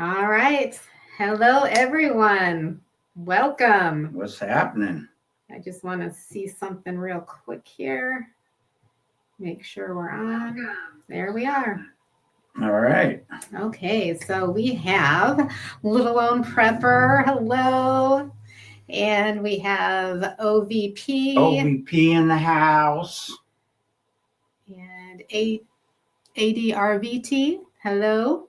All right. Hello, everyone. Welcome. What's happening? I just want to see something real quick here. Make sure we're on. There we are. All right. Okay, so we have Little Lone Prepper. Hello. And we have OVP OVP in the house. and ADRVT. Hello.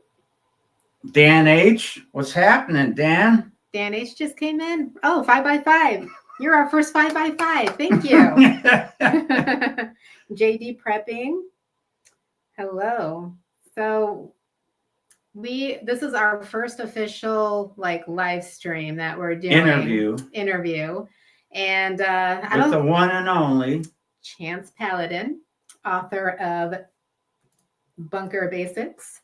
Dan H. What's happening, Dan? Dan H just came in. Oh, 5x5. You're our first 5x5. Thank you. JD Prepping. Hello. So this is our first official live stream that we're doing. Interview. And with the one and only Chance Paladin, author of Bunker Basics.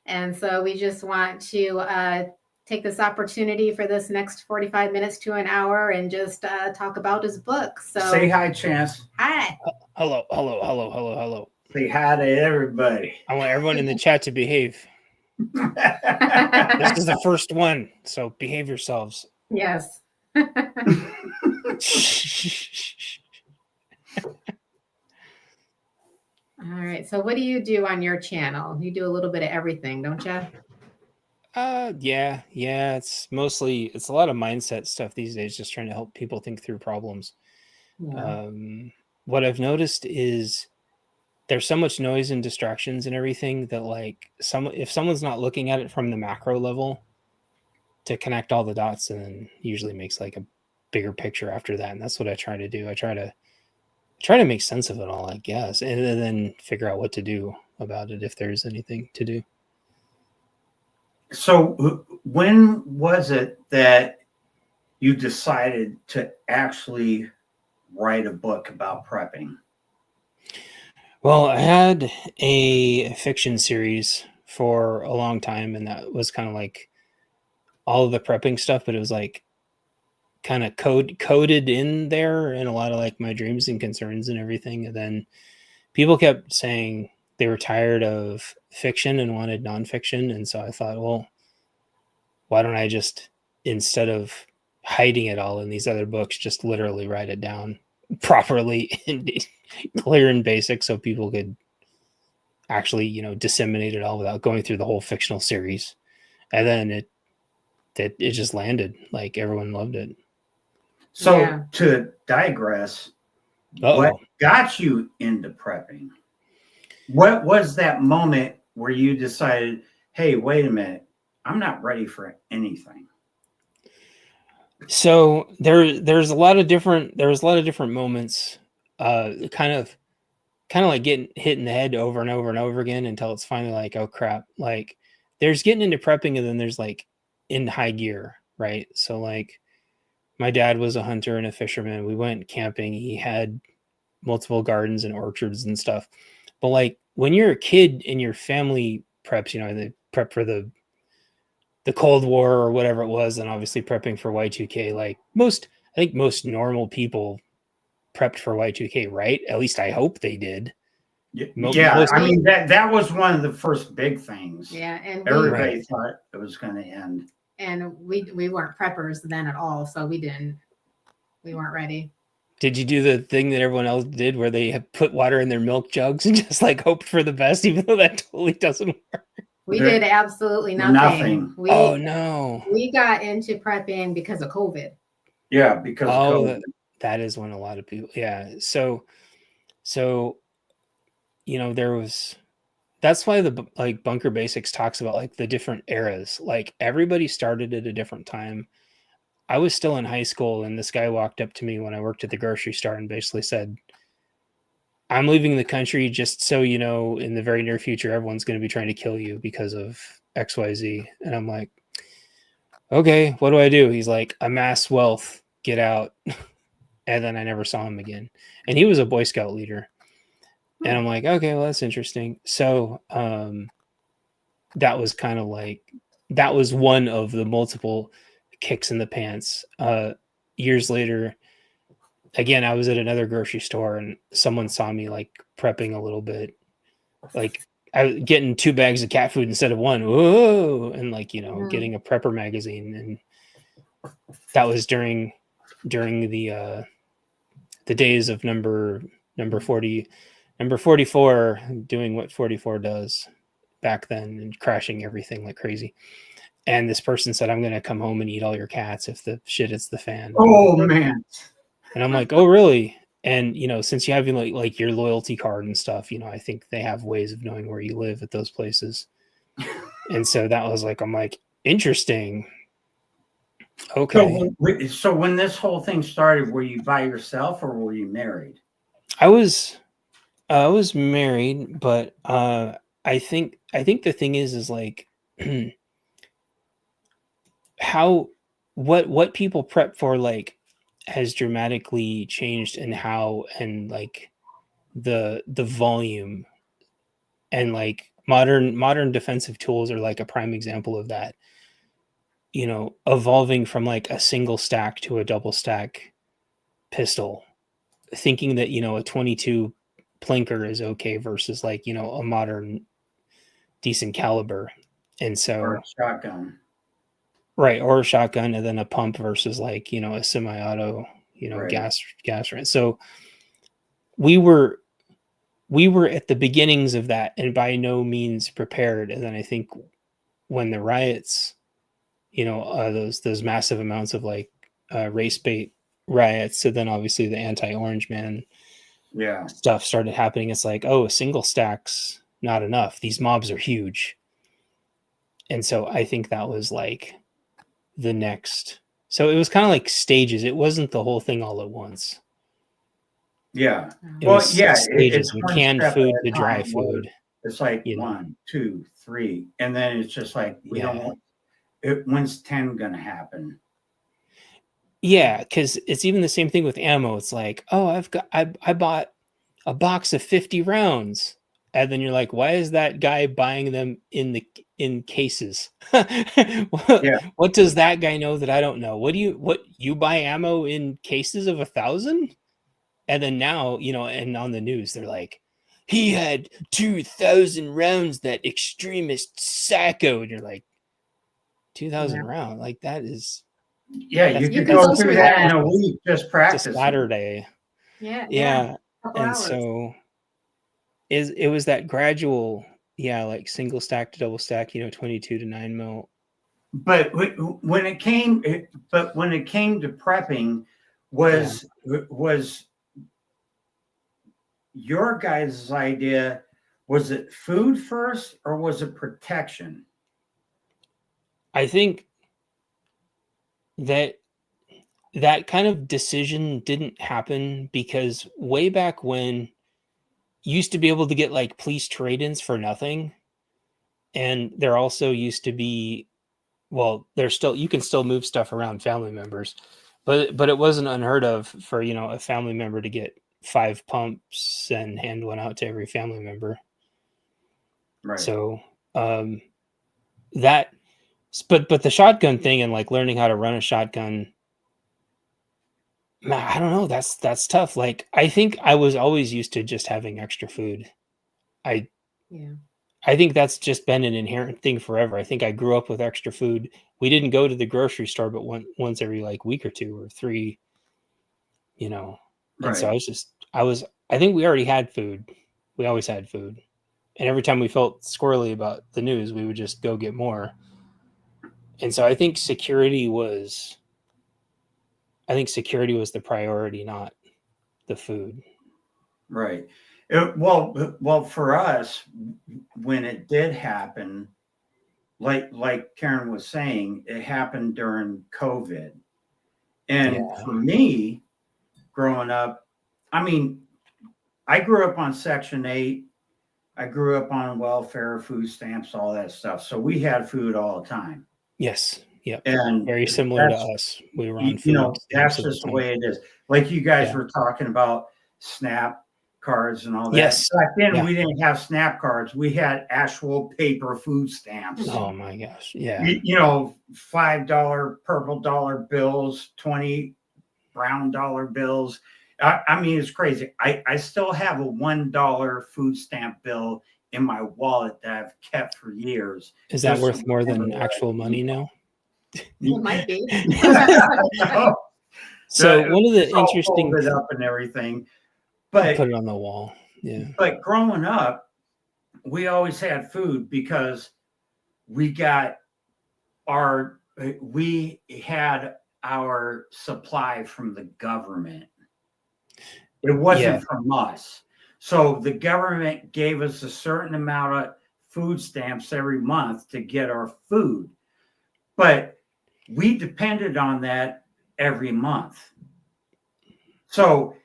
And so we just want to take this opportunity for this next 45 minutes to an hour and just talk about his book. So say hi, Chance. Hi. Hello. Say hi to everybody. I want everyone in the chat to behave. This is the first one, so behave yourselves. Yes. All right. So what do you do on your channel? You do a little bit of everything, don't you? Yeah. It's a lot of mindset stuff these days, just trying to help people think through problems. Yeah. What I've noticed is there's so much noise and distractions and everything that if someone's not looking at it from the macro level to connect all the dots, and then usually makes like a bigger picture after that. And that's what I try to do. I try to make sense of it all, I guess, and then figure out what to do about it if there's anything to do. So when was it that you decided to actually write a book about prepping? Well, I had a fiction series for a long time, and that was kind of like all of the prepping stuff, but it was like kind of coded in there, and a lot of like my dreams and concerns and everything. And then people kept saying they were tired of fiction and wanted nonfiction. And so I thought, well, why don't I just, instead of hiding it all in these other books, just literally write it down properly and clear and basic so people could actually, disseminate it all without going through the whole fictional series. And then it just landed. Like everyone loved it. So to digress, what got you into prepping? What was that moment where you decided, hey, wait a minute, I'm not ready for anything? So there's a lot of different moments, kind of like getting hit in the head over and over and over again until it's finally like, oh crap. Like there's getting into prepping, and then there's like in high gear, right? So like my dad was a hunter and a fisherman. We went camping. He had multiple gardens and orchards and stuff. But like when you're a kid and your family preps, they prep for the Cold War or whatever it was, and obviously prepping for Y2K. Like I think most normal people prepped for Y2K, right? At least I hope they did. I mean that was one of the first big things. Yeah, and everybody thought it was going to end. And we weren't preppers then at all, so we weren't ready. Did you do the thing that everyone else did where they have put water in their milk jugs and just like hoped for the best, even though that totally doesn't work? We did absolutely nothing. Oh no. We got into prepping because of COVID. Yeah, because of COVID. That is when a lot of people, yeah. So that's why the Bunker Basics talks about like the different eras. Like everybody started at a different time. I was still in high school, and this guy walked up to me when I worked at the grocery store and basically said, I'm leaving the country, just so you know, in the very near future, everyone's going to be trying to kill you because of XYZ. And I'm like, okay, what do I do? He's like, amass wealth, get out. And then I never saw him again. And he was a Boy Scout leader. And I'm like, okay, well, that's interesting. So that was kind of like, that was one of the multiple kicks in the pants. Years later, again, I was at another grocery store and someone saw me like prepping a little bit. Like getting 2 bags of cat food instead of 1. Whoa! And like, Mhm. getting a prepper magazine, and that was during the days of number 44 doing what 44 does back then and crashing everything like crazy. And this person said, I'm going to come home and eat all your cats if the shit hits the fan. Oh man. And I'm like, oh, really? And, since you have like your loyalty card and stuff, I think they have ways of knowing where you live at those places. And so that was like, I'm like, interesting. Okay. So when this whole thing started, were you by yourself or were you married? I was married, but I think the thing is like what people prep for like has dramatically changed in how and like the volume, and like modern defensive tools are like a prime example of that. Evolving from like a single stack to a double stack pistol, thinking that a 22 plinker is okay versus like a modern decent caliber. And so, Or a shotgun. right, or a shotgun, and then a pump versus like a semi-auto, Right. gas rent. So we were at the beginnings of that, and by no means prepared. And then I think when the riots, those massive amounts of like race bait riots, so then obviously the anti-orange man stuff started happening. It's like, oh, single stacks not enough. These mobs are huge. And so I think that was like the next. So it was kind of like stages. It wasn't the whole thing all at once. Yeah. It was stages, it's from one canned step food at a to dry time. food. It's like 1, 2, 3, and then it's just like we don't want it. When's 10 gonna happen? Yeah, because it's even the same thing with ammo. It's like, oh, I bought a box of 50 rounds, and then you're like, why is that guy buying them in cases? What does that guy know that I don't know? What you buy ammo in cases of 1,000? And then now, and on the news, they're like, he had 2,000 rounds, that extremist sacco. And you're like, 2,000 rounds? Like, that is. Yeah, you could go through that in a week just practicing. It's a Saturday. Yeah. And hours. So it was that gradual, like single stack to double stack, 22 to 9 mil. But when it came to prepping, was your guys' idea, was it food first or was it protection? I think that kind of decision didn't happen because way back when, you used to be able to get like police trade-ins for nothing. And there also used to be, well, you can still move stuff around family members, but it wasn't unheard of for, a family member to get 5 pumps and hand one out to every family member. Right. So, but the shotgun thing and like learning how to run a shotgun, I don't know. That's tough. Like, I think I was always used to just having extra food. I think that's just been an inherent thing forever. I think I grew up with extra food. We didn't go to the grocery store, but once every like week or 2 or 3, And so I think we already had food. We always had food. And every time we felt squirrely about the news, we would just go get more. And so I think security was the priority, not the food. Right. Well, for us, when it did happen, like Karen was saying, it happened during COVID. And for me, growing up, I mean, I grew up on Section 8. I grew up on welfare, food stamps, all that stuff. So we had food all the time. Yes. Yep. And very similar to us. We were on food. That's just the way it is. Like you guys were talking about SNAP cards and all that. Yes. Back then, we didn't have SNAP cards. We had actual paper food stamps. Oh my gosh. Yeah. $5 purple dollar bills, 20 brown dollar bills. I mean, it's crazy. I still have a $1 food stamp bill in my wallet that I've kept for years. Is that worth more than actual money now? It might be. So one of the interesting, folded up and everything, but put it on the wall. Yeah. But growing up, we always had food because we had our supply from the government. It wasn't from us. So the government gave us a certain amount of food stamps every month to get our food. But we depended on that every month. So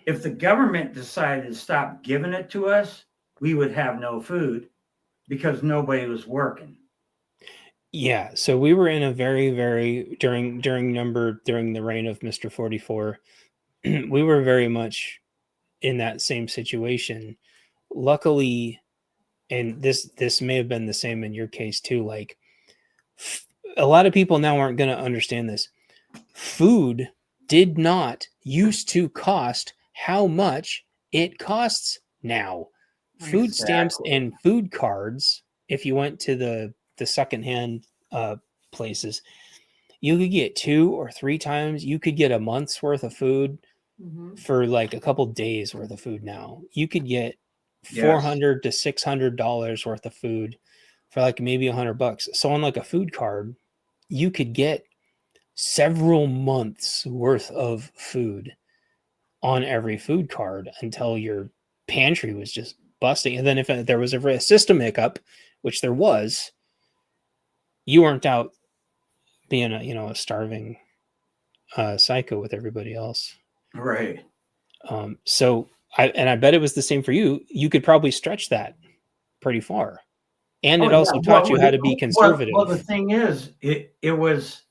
if the government decided to stop giving it to us, we would have no food because nobody was working. Yeah, so we were in a very, very during the reign of Mr. 44, we were very much in that same situation. Luckily, and this may have been the same in your case too, like a lot of people now aren't going to understand this. Food did not used to cost how much it costs now. Food stamps and food cards, if you went to the secondhand places, you could get 2 or 3 times. You could get a month's worth of food for like a couple days worth of food. Now you could get $400 to $600 worth of food for like maybe $100. So on like a food card, you could get several months worth of food on every food card until your pantry was just busting. And then if there was ever a system hiccup, which there was, you weren't out being a starving psycho with everybody else. Right. So I bet it was the same for you. You could probably stretch that pretty far. And it also taught you how to be conservative. Well, the thing is, it was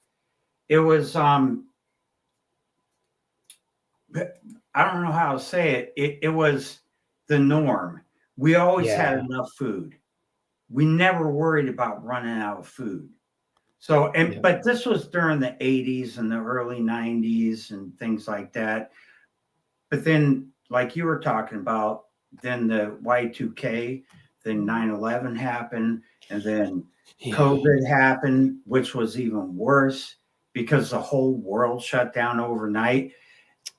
I don't know how to say it. It was the norm. We always had enough food. We never worried about running out of food. So, but this was during the 80s and the early 90s and things like that. But then, like you were talking about, then the Y2K, then 9/11 happened, and then COVID happened, which was even worse because the whole world shut down overnight.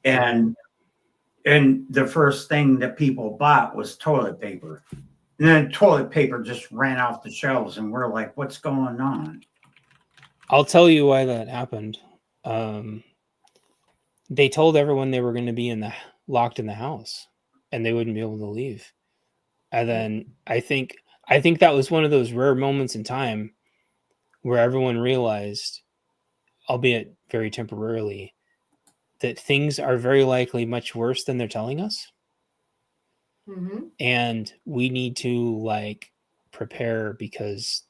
And the first thing that people bought was toilet paper. And then toilet paper just ran off the shelves, and we're like, what's going on? I'll tell you why that happened. They told everyone they were going to be locked in the house and they wouldn't be able to leave. And then I think that was one of those rare moments in time where everyone realized, albeit very temporarily, that things are very likely much worse than they're telling us. And we need to prepare because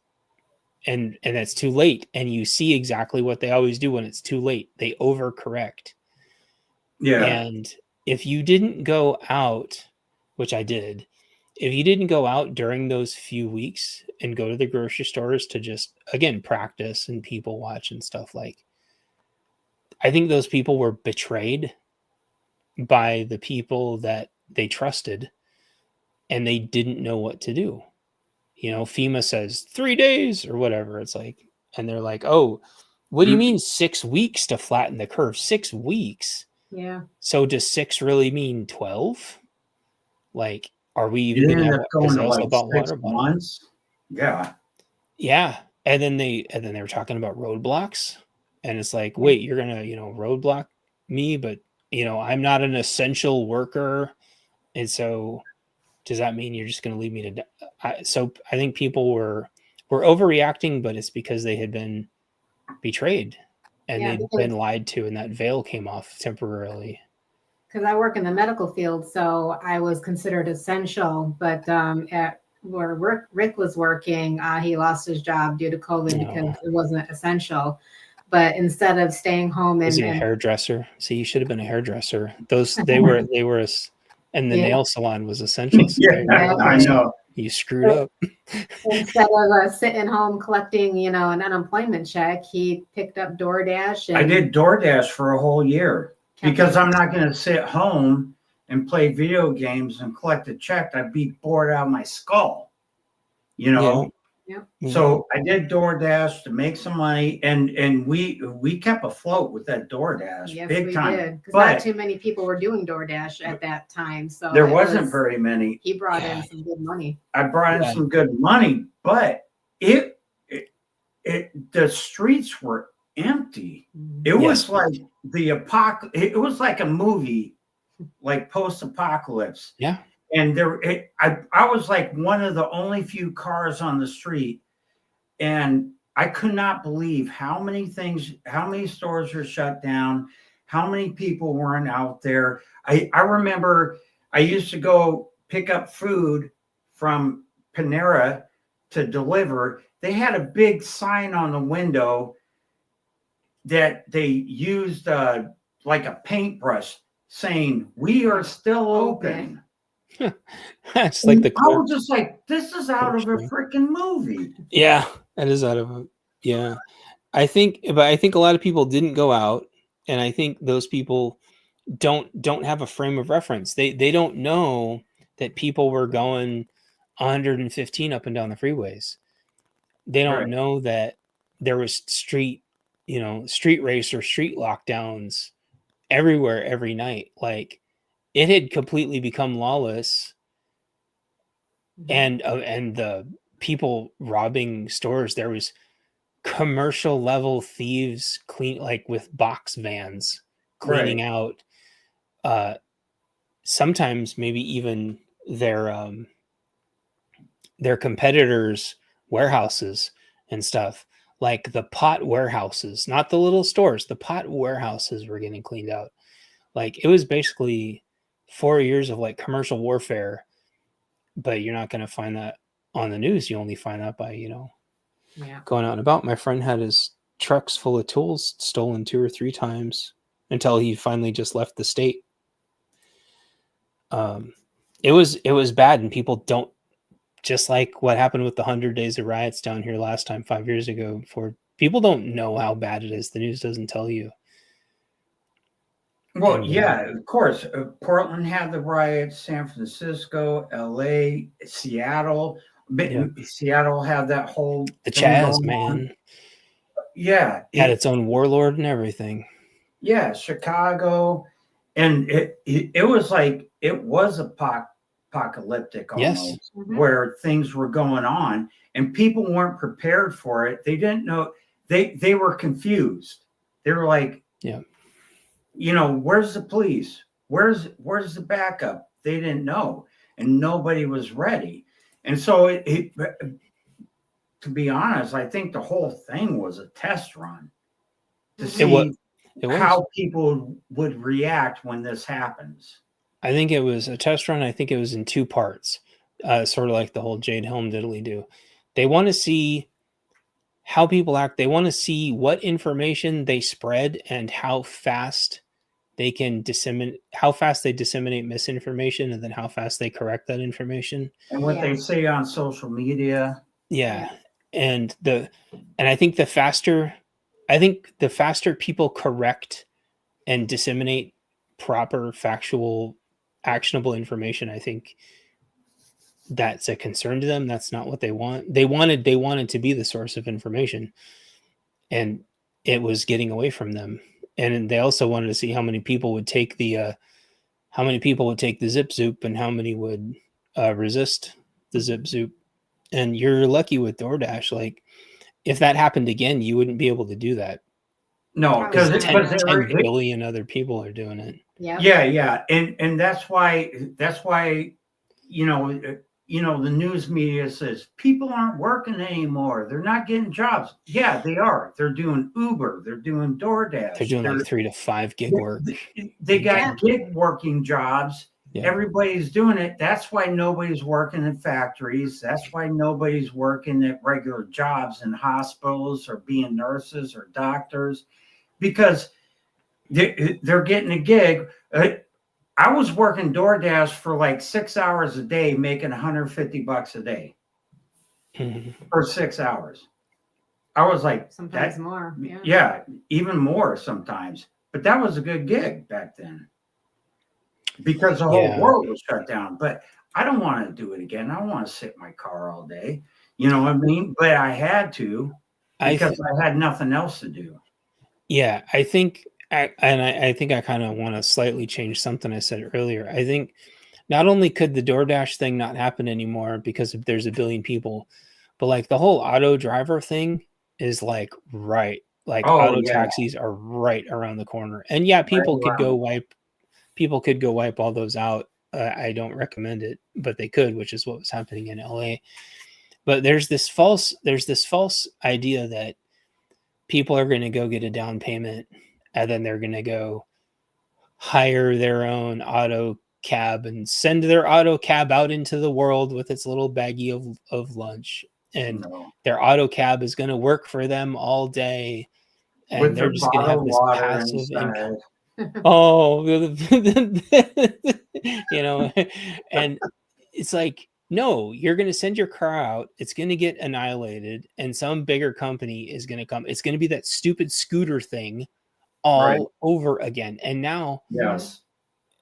and it's too late. And you see exactly what they always do when it's too late. They overcorrect. Yeah. And if you didn't go out, which I did, if you didn't go out during those few weeks and go to the grocery stores to just, again, practice and people watch and stuff, I think those people were betrayed by the people that they trusted and they didn't know what to do. FEMA says 3 days or whatever. It's and they're like, oh, what do you mean 6 weeks to flatten the curve? 6 weeks. Yeah. So does 6 really mean 12? Are we even going to have going to 6 months? Yeah. Yeah. And then they were talking about roadblocks. And it's wait, you're going to, roadblock me, but I'm not an essential worker. And so does that mean you're just going to leave me to die? So I think people were overreacting, but it's because they had been betrayed and they'd been lied to, and that veil came off temporarily. Because I work in the medical field, so I was considered essential. But at where Rick was working, he lost his job due to COVID because it wasn't essential. But instead of staying home and a hairdresser, see, you should have been a hairdresser. They were. And the nail salon was essential. So I know. You screwed up. Instead of sitting home collecting, an unemployment check, he picked up DoorDash. And I did DoorDash for a whole year because I'm not going to sit home and play video games and collect a check. I'd be bored out of my skull. you know. Yep. So I did DoorDash to make some money, and we kept afloat with that DoorDash Yes, big we time. did. Because But not too many people were doing DoorDash at that time. So there wasn't very many. He brought in some good money. I brought in some good money, but it the streets were empty. It was like the apocalypse. It was like a movie, like post-apocalypse. Yeah. And I was like one of the only few cars on the street, and I could not believe how many stores were shut down, how many people weren't out there. I remember I used to go pick up food from Panera to deliver. They had a big sign on the window that they used like a paintbrush saying, "We are still open." That's like the I was just like, this is out of a freaking movie. Yeah, that is out of a I think a lot of people didn't go out, and I think those people don't have a frame of reference. They don't know that people were going 115 up and down the freeways. They don't know that there was street race or street lockdowns everywhere every night. Like, it had completely become lawless, and the people robbing stores. There was commercial level thieves with box vans cleaning out. Sometimes maybe even their competitors' warehouses and stuff. Like the pot warehouses, not the little stores. The pot warehouses were getting cleaned out. Like, it was basically 4 years of like commercial warfare, but you're not going to find that on the news. You only find out by, going out and about. My friend had his trucks full of tools stolen 2 or 3 times until he finally just left the state. It was bad, and people don't, just like what happened with the 100 days of riots down here last time 5 years ago. People don't know how bad it is. The news doesn't tell you. Well, yeah, of course. Portland had the riots, San Francisco, LA, Seattle. Seattle had that whole the Chaz, man. Yeah. Had its own warlord and everything. Yeah, Chicago. And it was like, it was apocalyptic almost, where things were going on and people weren't prepared for it. They didn't know. They were confused. They were like, where's the police? Where's the backup? They didn't know, and nobody was ready. And so to be honest, I think the whole thing was a test run to see how people would react when this happens. I think it was a test run. I think it was in 2 parts, sort of like the whole Jade Helm diddly do. They want to see how people act. They want to see what information they spread and how fast they can disseminate misinformation, and then how fast they correct that information. And what they say on social media. Yeah. And I think the faster people correct and disseminate proper, factual, actionable information, I think that's a concern to them. That's not what they want. They wanted to be the source of information, and it was getting away from them. And they also wanted to see how many people would take the zip zoop and how many would resist the zip zoop. And you're lucky with DoorDash. Like, if that happened again, you wouldn't be able to do that. No, because 10 billion other people are doing it. Yeah. And that's why, the news media says people aren't working anymore. They're not getting jobs. Yeah, they are. They're doing Uber. They're doing DoorDash. They're doing like 3 to 5 gig work. They got gig working jobs. Yeah. Everybody's doing it. That's why nobody's working in factories. That's why nobody's working at regular jobs in hospitals or being nurses or doctors, because they're getting a gig. I was working DoorDash for like 6 hours a day, making $150 a day for 6 hours. I was like, sometimes more. Yeah, even more sometimes. But that was a good gig back then, because the whole world was shut down. But I don't want to do it again. I don't want to sit in my car all day. You know what I mean? But I had to because I had nothing else to do. Yeah, I think, I think I kind of want to slightly change something I said earlier. I think not only could the DoorDash thing not happen anymore because there's a billion people, but like the whole auto driver thing is like auto taxis are right around the corner. And yeah, people could go wipe all those out. I don't recommend it, but they could, which is what was happening in LA. But there's this false idea that people are going to go get a down payment and then they're going to go hire their own auto cab and send their auto cab out into the world with its little baggie of lunch. And their auto cab is going to work for them all day. And with they're just going to have this passive income. Oh, and it's like, no, you're going to send your car out. It's going to get annihilated and some bigger company is going to come. It's going to be that stupid scooter thing all over again. And now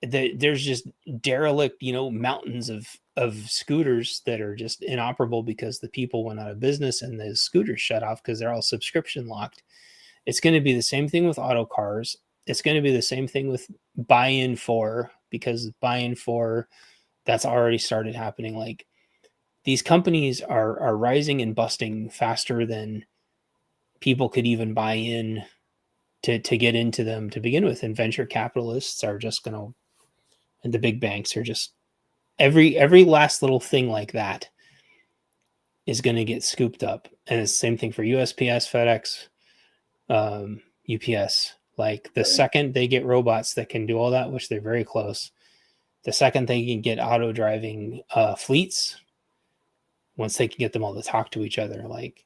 there's just derelict, mountains of scooters that are just inoperable because the people went out of business and the scooters shut off because they're all subscription locked. It's going to be the same thing with auto cars. It's going to be the same thing with buy-in for, because buy-in for, that's already started happening. Like these companies are rising and busting faster than people could even buy in to get into them to begin with. And venture capitalists are just going to, and the big banks are just, every last little thing like that is going to get scooped up. And it's the same thing for USPS, FedEx, UPS. Like the second they get robots that can do all that, which they're very close, the second they can get auto driving fleets, once they can get them all to talk to each other, like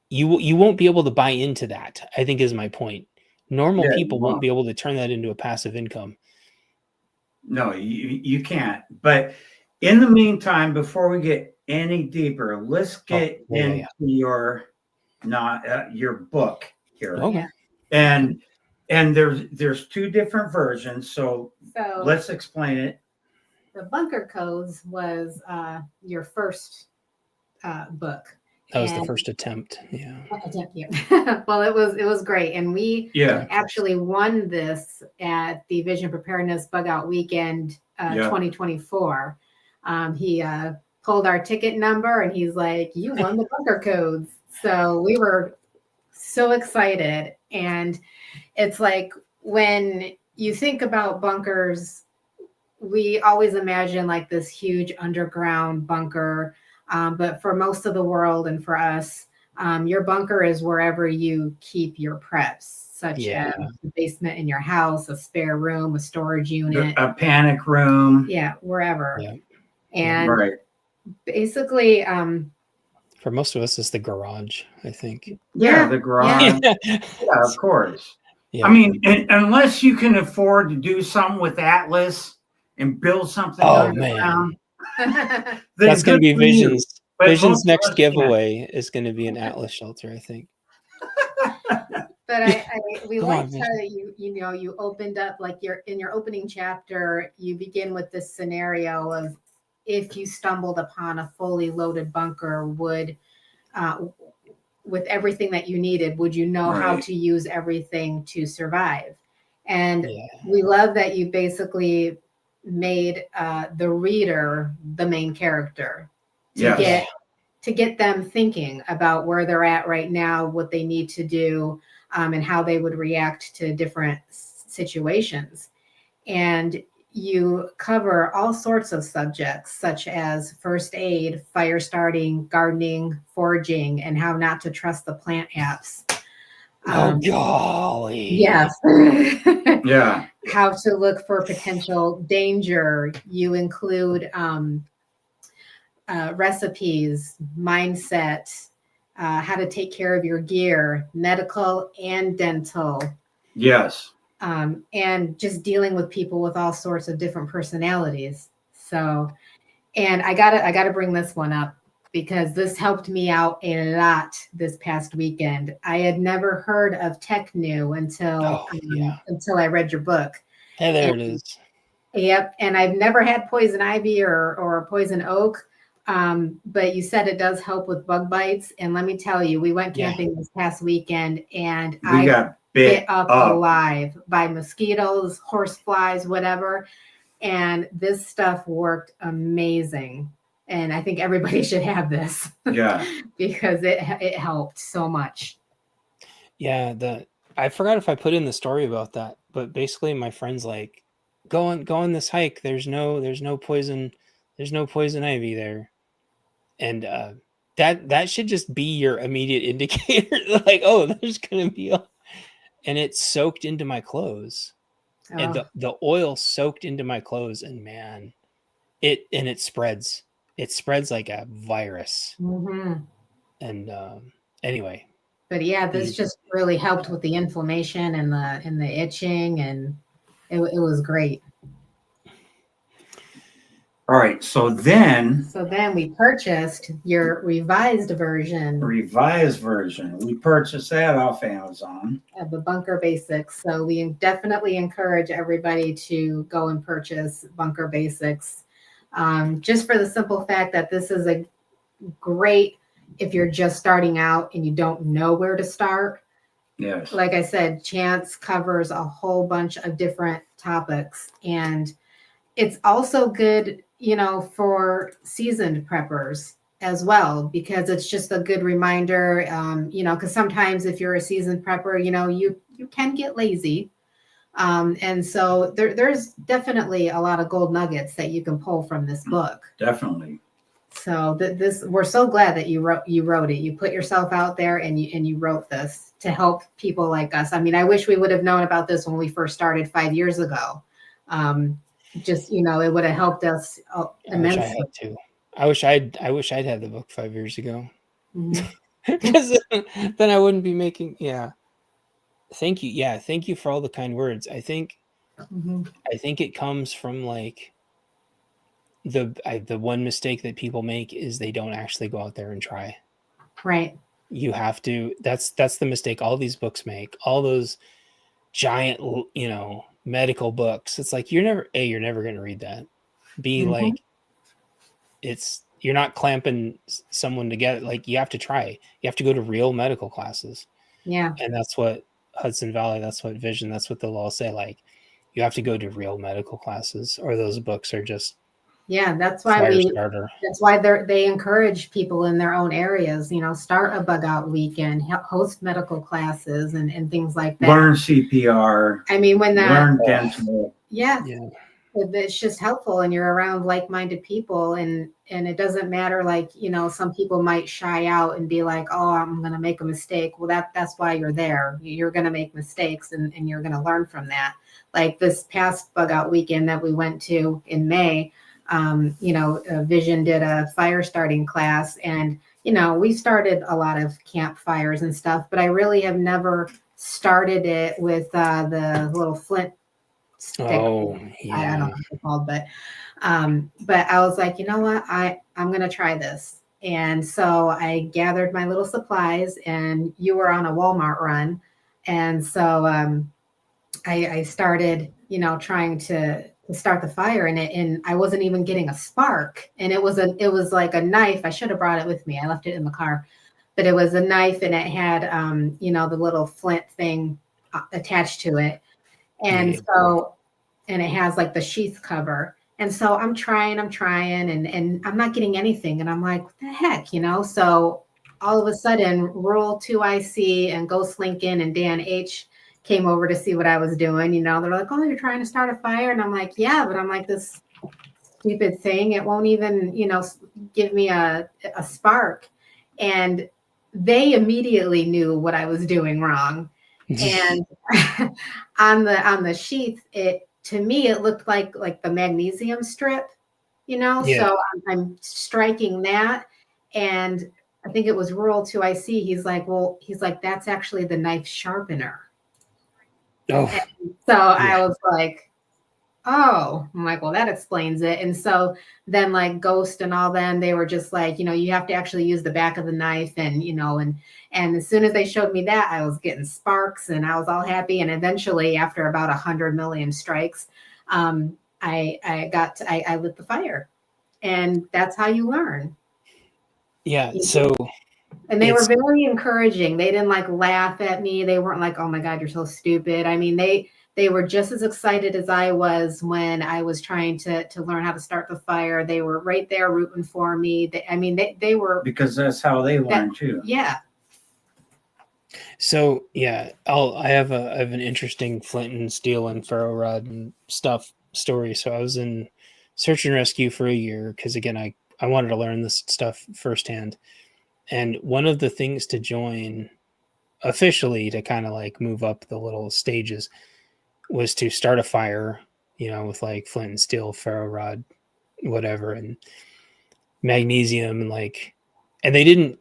you won't be able to buy into that, I think is my point. Normal people won't be able to turn that into a passive income. No, you can't. But in the meantime, before we get any deeper, let's get into your book here. Okay. And there's two different versions, so let's explain it. The Bunker Codes was your first book. That was the first attempt. Yeah. Well, it was great, and we actually won this at the Vision Preparedness Bug Out Weekend 2024. He pulled our ticket number, and he's like, "You won the Bunker Codes." So we were so excited, and it's like when you think about bunkers, we always imagine like this huge underground bunker. But for most of the world and for us, your bunker is wherever you keep your preps, such as the basement in your house, a spare room, a storage unit, a panic room. Yeah, wherever. Yeah. And basically, for most of us, it's the garage, I think. Yeah, the garage. Yeah, of course. Yeah. I mean, unless you can afford to do something with Atlas and build something underground. That's going to be Vision's next giveaway is going to be an Atlas shelter, I think. But we liked how you opened up, like in your opening chapter, you begin with this scenario of if you stumbled upon a fully loaded bunker, with everything that you needed, would you know how to use everything to survive? And we love that you basically made the reader the main character to get them thinking about where they're at right now, what they need to do, and how they would react to different situations. And you cover all sorts of subjects such as first aid, fire starting, gardening, foraging, and how not to trust the plant apps. Oh, golly. Yes. Yeah. How to look for potential danger. You include recipes, mindset, how to take care of your gear, medical and dental. Yes. And just dealing with people with all sorts of different personalities. So, and I gotta bring this one up because this helped me out a lot this past weekend. I had never heard of Technu until I read your book. Hey, there it is. Yep. And I've never had poison ivy or poison oak, But you said it does help with bug bites. And let me tell you, we went camping this past weekend and we got bit up alive by mosquitoes, horse flies, whatever. And this stuff worked amazing. And I think everybody should have this. Yeah. Because it helped so much. Yeah, I forgot if I put in the story about that, but basically my friend's like, go on this hike. There's no poison ivy there. And that should just be your immediate indicator. Like, oh, there's gonna be and it soaked into my clothes. Oh. And the oil soaked into my clothes, and man, it spreads. It spreads like a virus. Mm-hmm. And anyway. But yeah, this just really helped with the inflammation and the itching, and it was great. All right, so then we purchased your revised version. We purchased that off Amazon. Of the Bunker Basics. So we definitely encourage everybody to go and purchase Bunker Basics, just for the simple fact that this is a great if you're just starting out and you don't know where to start. Yes. Like I said, Chance covers a whole bunch of different topics, and it's also good, for seasoned preppers as well, because it's just a good reminder, because sometimes if you're a seasoned prepper, you can get lazy. And so there's definitely a lot of gold nuggets that you can pull from this book. Definitely. So we're so glad that you wrote it. You put yourself out there and you wrote this to help people like us. I mean, I wish we would have known about this when we first started 5 years ago. It would have helped us immensely. I wish I had too. I wish I'd had the book 5 years ago. Because then I wouldn't be making. Yeah. Thank you. Yeah, thank you for all the kind words. I think it comes from like the one mistake that people make is they don't actually go out there and try. Right. You have to. That's the mistake all these books make. All those giant, medical books. It's like you're never going to read that. B, like you're not clamping someone together. Like you have to try. You have to go to real medical classes. Yeah. And that's what Hudson Valley, that's what Vision, that's what they'll all say. Like you have to go to real medical classes, or those books are just that's why they encourage people in their own areas, start a bug out weekend, host medical classes and things like that. Learn CPR. I mean, learn dental. Yeah. It's just helpful, and you're around like-minded people, and it doesn't matter. Like, some people might shy out and be like, oh, I'm going to make a mistake. Well, that's why you're there. You're going to make mistakes and you're going to learn from that. Like this past bug out weekend that we went to in May, Vision did a fire starting class, and, we started a lot of campfires and stuff, but I really have never started it with the little flint stick. Oh, yeah. I don't know what it's called, but I was like, you know what, I'm going to try this. And so I gathered my little supplies, and you were on a Walmart run. And so I started, trying to start the fire in it, and I wasn't even getting a spark. And it was like a knife. I should have brought it with me. I left it in the car, but it was a knife, and it had, the little flint thing attached to it. And and it has like the sheath cover. And so I'm trying and I'm not getting anything. And I'm like, what the heck, So all of a sudden, Rural 2IC and Ghost Lincoln and Dan H came over to see what I was doing. They're like, oh, you're trying to start a fire? And I'm like, yeah, but I'm like, this stupid thing, it won't even, give me a spark. And they immediately knew what I was doing wrong. And on the sheath, to me, it looked like the magnesium strip, so I'm striking that. And I think it was Rural 2IC. He's like, that's actually the knife sharpener. Oh. And so I was like, oh, I'm like, well, that explains it. And so then like Ghost and all them, they were just like, you have to actually use the back of the knife. And, and as soon as they showed me that, I was getting sparks and I was all happy. And eventually, after about 100 million strikes, I lit the fire. And that's how you learn. Yeah. So, and they were very encouraging. They didn't like laugh at me. They weren't like, oh my God, you're so stupid. I mean, they were just as excited as I was when I was trying to learn how to start the fire. They were right there rooting for me. They were, because that's how they learn too. Yeah. So yeah, I have an interesting flint and steel and ferro rod and stuff story. So I was in search and rescue for a year because again I wanted to learn this stuff firsthand. And one of the things to join officially to kind of like move up the little stages was to start a fire, with like flint and steel, ferro rod, whatever, and magnesium and they didn't,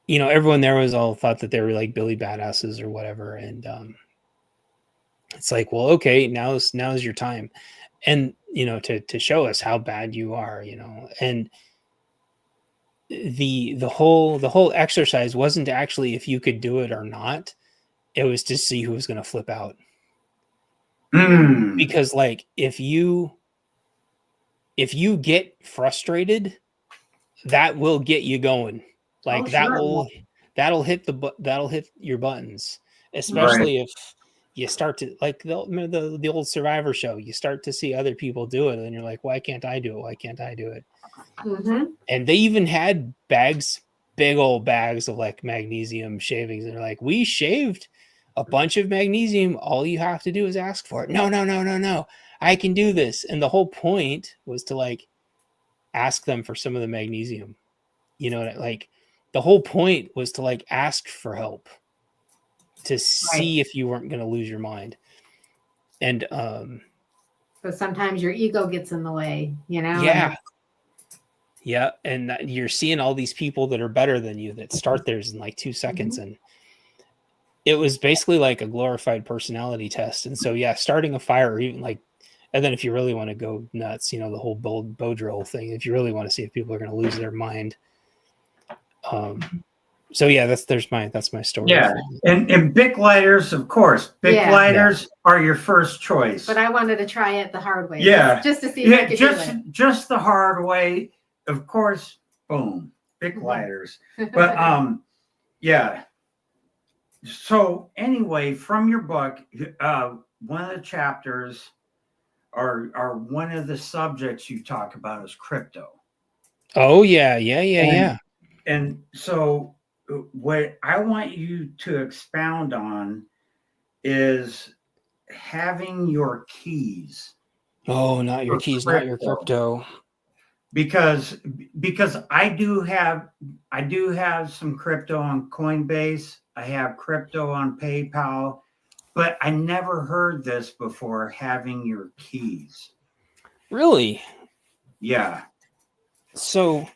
everyone there was all thought that they were like Billy badasses or whatever. And it's like, well, okay, now's your time. And, to show us how bad you are, and the whole exercise wasn't actually if you could do it or not. It was to see who was going to flip out. Because like, if you get frustrated, that will get you going. Like that'll hit your buttons, especially if you start to like the old Survivor show. You start to see other people do it, and you're like, "Why can't I do it? Why can't I do it?" Mm-hmm. And they even had big old bags of like magnesium shavings, and they're like, "We shaved a bunch of magnesium. All you have to do is ask for it." No, I can do this. And the whole point was to like ask them for some of the magnesium. Like the whole point was to like ask for help to see if you weren't going to lose your mind. And but sometimes your ego gets in the way, Yeah. And you're seeing all these people that are better than you that start theirs in like 2 seconds. And it was basically like a glorified personality test. And so, yeah, starting a fire, even like, and then if you really want to go nuts, the whole bow drill thing, if you really want to see if people are going to lose their mind. So yeah, that's my story. Yeah. And Bic lighters, of course. Bic lighters are your first choice. But I wanted to try it the hard way. Yeah. Just to see if I could do it. Just the hard way. Of course, boom. Bic lighters. But yeah. So anyway, from your book, one of the chapters are one of the subjects you talk about is crypto. Oh yeah. And so what I want you to expound on is having your keys. Oh, not your keys, not your crypto. Because I do have some crypto on Coinbase. I have crypto on PayPal, but I never heard this before, having your keys. Really? Yeah. So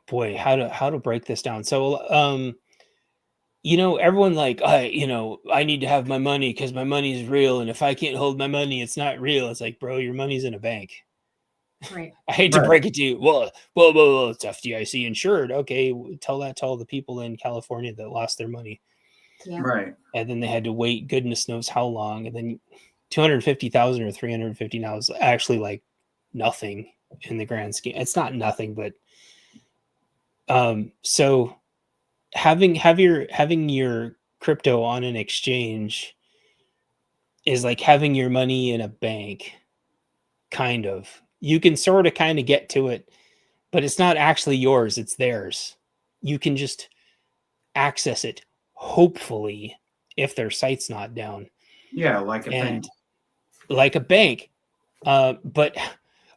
boy, how to break this down. So everyone like, I need to have my money because my money is real, and if I can't hold my money, it's not real. It's like, bro, your money's in a bank. Right. I hate to break it to you. Well, it's FDIC insured. Okay, tell the people in California that lost their money. Yeah. Right. And then they had to wait goodness knows how long, and then 250,000 or 350 now is actually like nothing in the grand scheme. It's not nothing, but so having your crypto on an exchange is like having your money in a bank, kind of. You can sort of kind of get to it, but it's not actually yours, it's theirs. You can just access it, hopefully, if their site's not down. Yeah, like a bank. Like a bank. But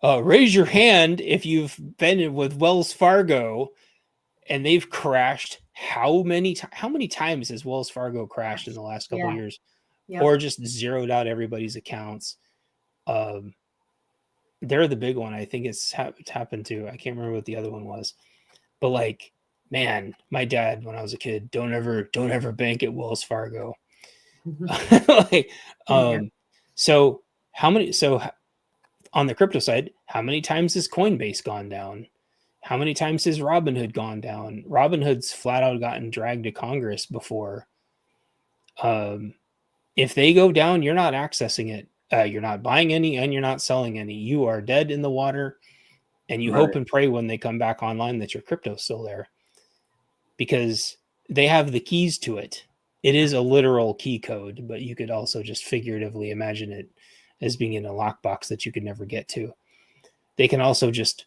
raise your hand if you've been with Wells Fargo and they've crashed. How many times has Wells Fargo crashed in the last couple of years? Yep. Or just zeroed out everybody's accounts? They're the big one. I think it's happened to. I can't remember what the other one was, but like, man, my dad, when I was a kid, don't ever bank at Wells Fargo. So on the crypto side, how many times has Coinbase gone down? How many times has Robinhood gone down? Robinhood's flat out gotten dragged to Congress before. If they go down, you're not accessing it. You're not buying any and you're not selling any. You are dead in the water, and you Right. hope and pray when they come back online that your crypto's still there, because they have the keys to it. It is a literal key code, but you could also just figuratively imagine it as being in a lockbox that you could never get to. They can also just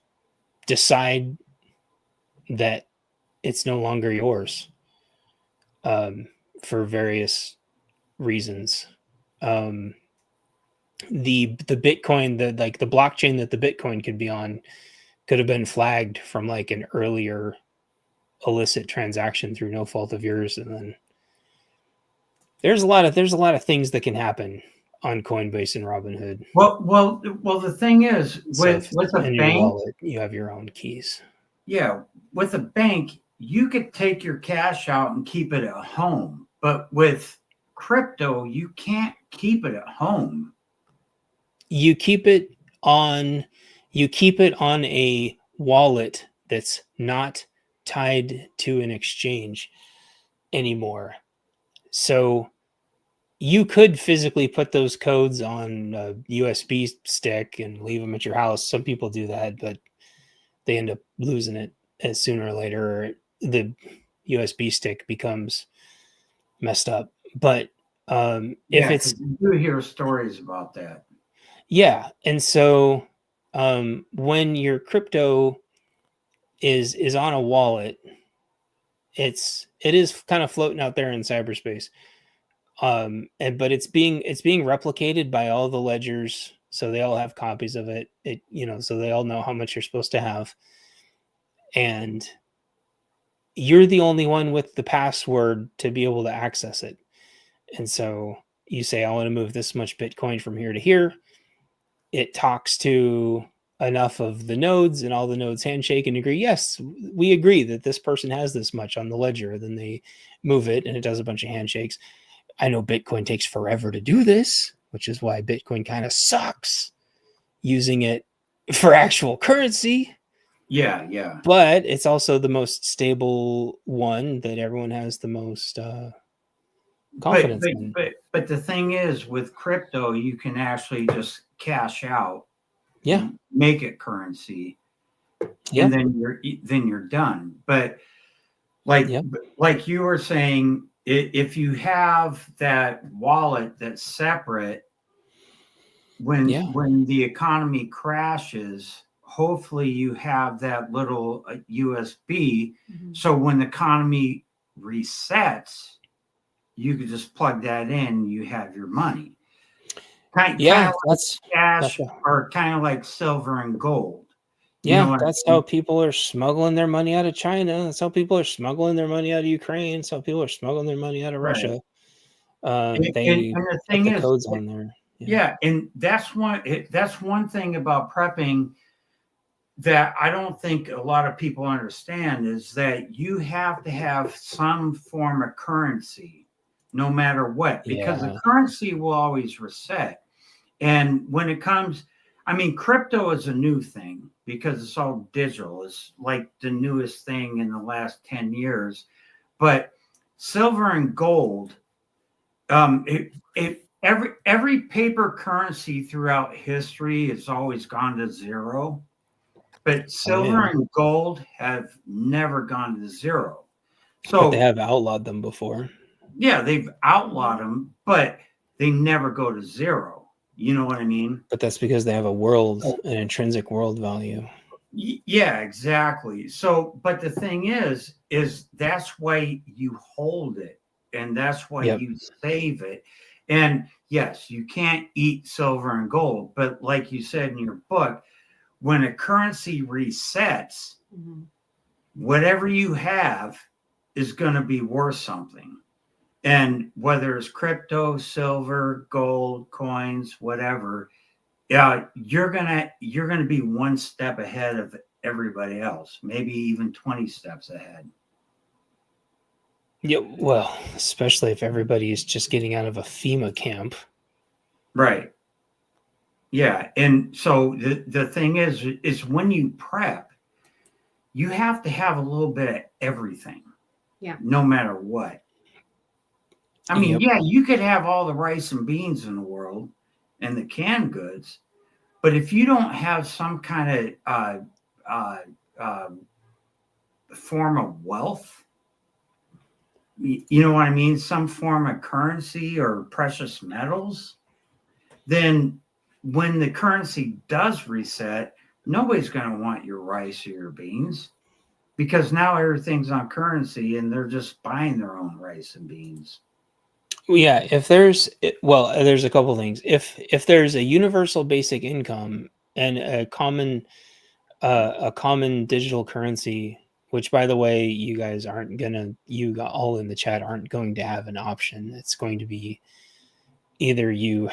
decide that it's no longer yours, for various reasons. The Bitcoin, the blockchain that the Bitcoin could be on could have been flagged from like an earlier illicit transaction through no fault of yours, and then there's a lot of things that can happen on Coinbase and Robinhood. Well. The thing is, So with a in your bank, wallet, you have your own keys. yeah, with a bank, you could take your cash out and keep it at home, but with crypto, you can't keep it at home. You keep it on a wallet that's not tied to an exchange anymore. So you could physically put those codes on a USB stick and leave them at your house. Some people do that, but they end up losing it as sooner or later, or the USB stick becomes messed up. But if it's, you do hear stories about that. yeah, and so when your crypto is on a wallet, it is kind of floating out there in cyberspace. But it's being replicated by all the ledgers, so they all have copies of it. So they all know how much you're supposed to have, and you're the only one with the password to be able to access it. And so you say, I want to move this much Bitcoin from here to here. It talks to enough of the nodes, and all the nodes handshake and agree, yes, we agree that this person has this much on the ledger. Then they move it, and it does a bunch of handshakes. I know Bitcoin takes forever to do this, which is why Bitcoin kind of sucks using it for actual currency. Yeah. But it's also the most stable one that everyone has the most confidence in. But the thing is, with crypto, you can actually just cash out, make it currency, and then you're done. But like you were saying, if you have that wallet that's separate, when the economy crashes, hopefully you have that little USB. Mm-hmm. So when the economy resets, you could just plug that in. You have your money. Kind of like cash, or kind of like silver and gold. Yeah, that's how people are smuggling their money out of China. That's how people are smuggling their money out of Ukraine. That's how people are smuggling their money out of Russia. And the thing is, codes on there. Yeah, and that's one thing about prepping that I don't think a lot of people understand, is that you have to have some form of currency, no matter what, because the currency will always reset. And when it comes, crypto is a new thing because it's all digital. It's like the newest thing in the last 10 years. But silver and gold, every paper currency throughout history has always gone to zero. But silver and gold have never gone to zero. But they have outlawed them before. Yeah, they've outlawed them, but they never go to zero. You know what I mean? But that's because they have an intrinsic world value. Yeah, exactly. So, but the thing is that's why you hold it, and that's why you save it. And yes, you can't eat silver and gold, but like you said in your book, when a currency resets, whatever you have is going to be worth something. And whether it's crypto, silver, gold, coins, whatever, you're gonna be one step ahead of everybody else, maybe even 20 steps ahead. Yeah, well, especially if everybody is just getting out of a FEMA camp. Right. Yeah, and so the thing is when you prep, you have to have a little bit of everything. Yeah. No matter what. You could have all the rice and beans in the world, and the canned goods. But if you don't have some kind of form of wealth, you know what I mean? Some form of currency or precious metals, then when the currency does reset, nobody's going to want your rice or your beans because now everything's on currency and they're just buying their own rice and beans. Yeah, if there's there's a couple things. If there's a universal basic income and a common digital currency, which by the way, you guys aren't gonna, all in the chat aren't going to have an option. It's going to be either you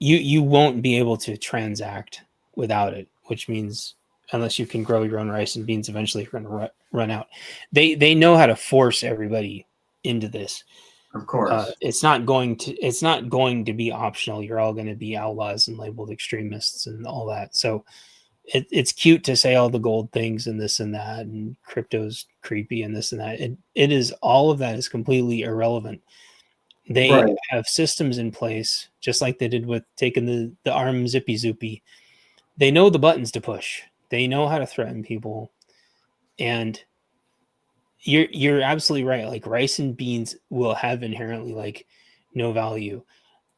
won't be able to transact without it, which means unless you can grow your own rice and beans, eventually you're going to run out. They know how to force everybody into this. Of course, it's not going to be optional. You're all going to be outlaws and labeled extremists and all that. So it's cute to say all the gold things and this and that, and crypto's creepy and this and that. It is, all of that is completely irrelevant. They have systems in place, just like they did with taking the ARM zippy zoopy. They know the buttons to push. They know how to threaten people. And you're absolutely right. Like rice and beans will have inherently like no value.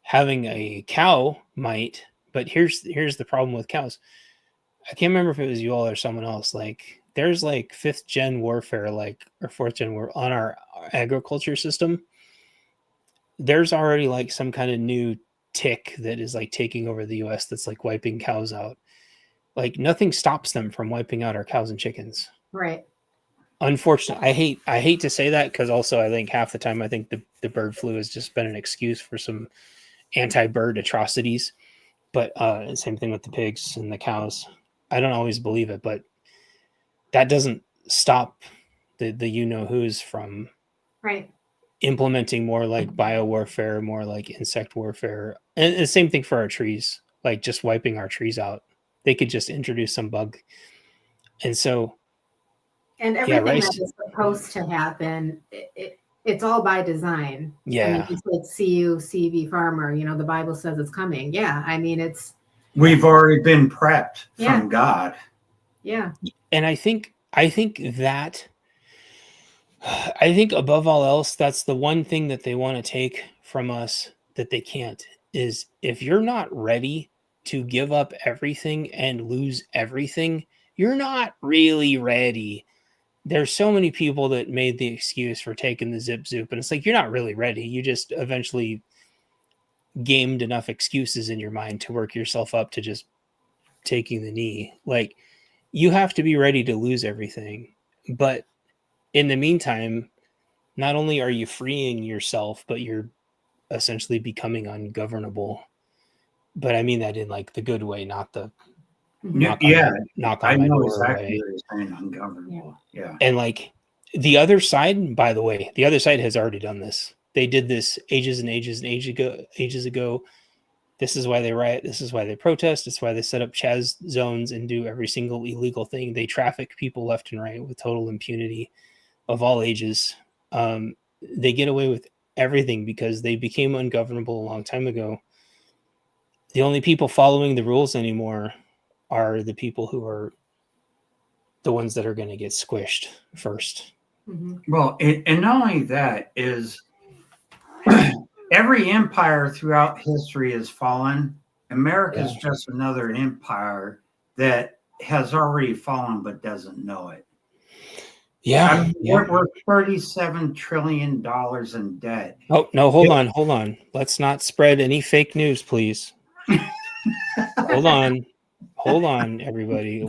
Having a cow might, but here's the problem with cows. I can't remember if it was you all or someone else. Like there's like 5th gen warfare, like, or 4th gen war on our agriculture system. There's already like some kind of new tick that is like taking over the US that's like wiping cows out. Like nothing stops them from wiping out our cows and chickens. Right. Unfortunately, I hate to say that, because also I think half the time I think the bird flu has just been an excuse for some anti-bird atrocities. But same thing with the pigs and the cows. I don't always believe it, but that doesn't stop the you-know-who's from implementing more like biowarfare, more like insect warfare. And the same thing for our trees, like just wiping our trees out. They could just introduce some bug. And so... And everything that is supposed to happen, it's all by design. Yeah. I mean, it's like CV farmer, the Bible says it's coming. Yeah. I mean, we've already been prepped from God. Yeah. And I think above all else, that's the one thing that they want to take from us that they can't, is if you're not ready to give up everything and lose everything, you're not really ready. There's so many people that made the excuse for taking the zip zoop, and it's like, you're not really ready. You just eventually gamed enough excuses in your mind to work yourself up to just taking the knee. Like, you have to be ready to lose everything. But in the meantime, not only are you freeing yourself, but you're essentially becoming ungovernable. But I mean that in like the good way, not the knock on my door way. Ungovernable. Yeah. And like the other side, by the way, the other side has already done this. They did this ages ago. This is why they riot. This is why they protest. It's why they set up Chaz zones and do every single illegal thing. They traffic people left and right with total impunity of all ages. They get away with everything because they became ungovernable a long time ago. The only people following the rules anymore are the people who are the ones that are going to get squished first. Mm-hmm. Well, and not only that is every empire throughout history has fallen. America's just another empire that has already fallen but doesn't know it. Yeah. I mean, we're $37 trillion in debt. Oh, no, hold on. Let's not spread any fake news, please. Hold on, everybody.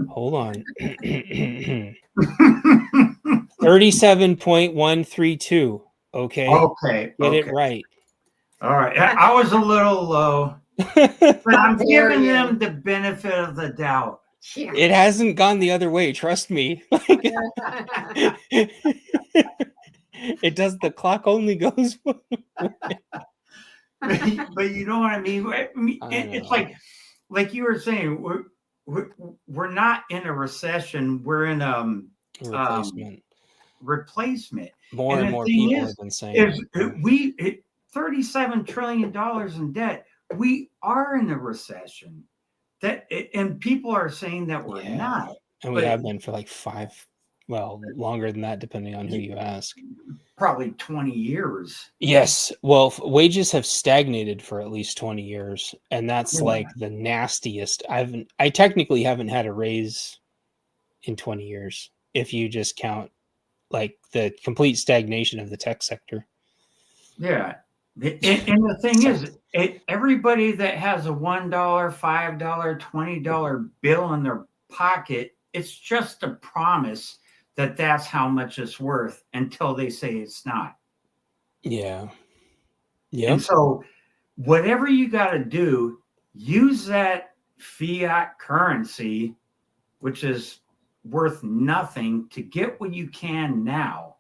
Hold on. 37.132. Okay. Get it right. All right. I was a little low, but I'm giving them the benefit of the doubt. It hasn't gone the other way. Trust me. It does. The clock only goes. But you know what I mean? It's like you were saying, we're not in a recession. We're in replacement. More and more people have been saying $37 trillion in debt. we are in a recession. And people are saying that we're not. And we have been for like longer than that, depending on who you ask. Probably 20 years. Yes. Well, wages have stagnated for at least 20 years. And that's like the nastiest. I technically haven't had a raise in 20 years, if you just count like the complete stagnation of the tech sector. Yeah. And the thing is, everybody that has a $1, $5, $20 bill in their pocket, it's just a promise that that's how much it's worth until they say it's not. Yeah. Yeah. And so whatever you got to do, use that fiat currency, which is worth nothing, to get what you can now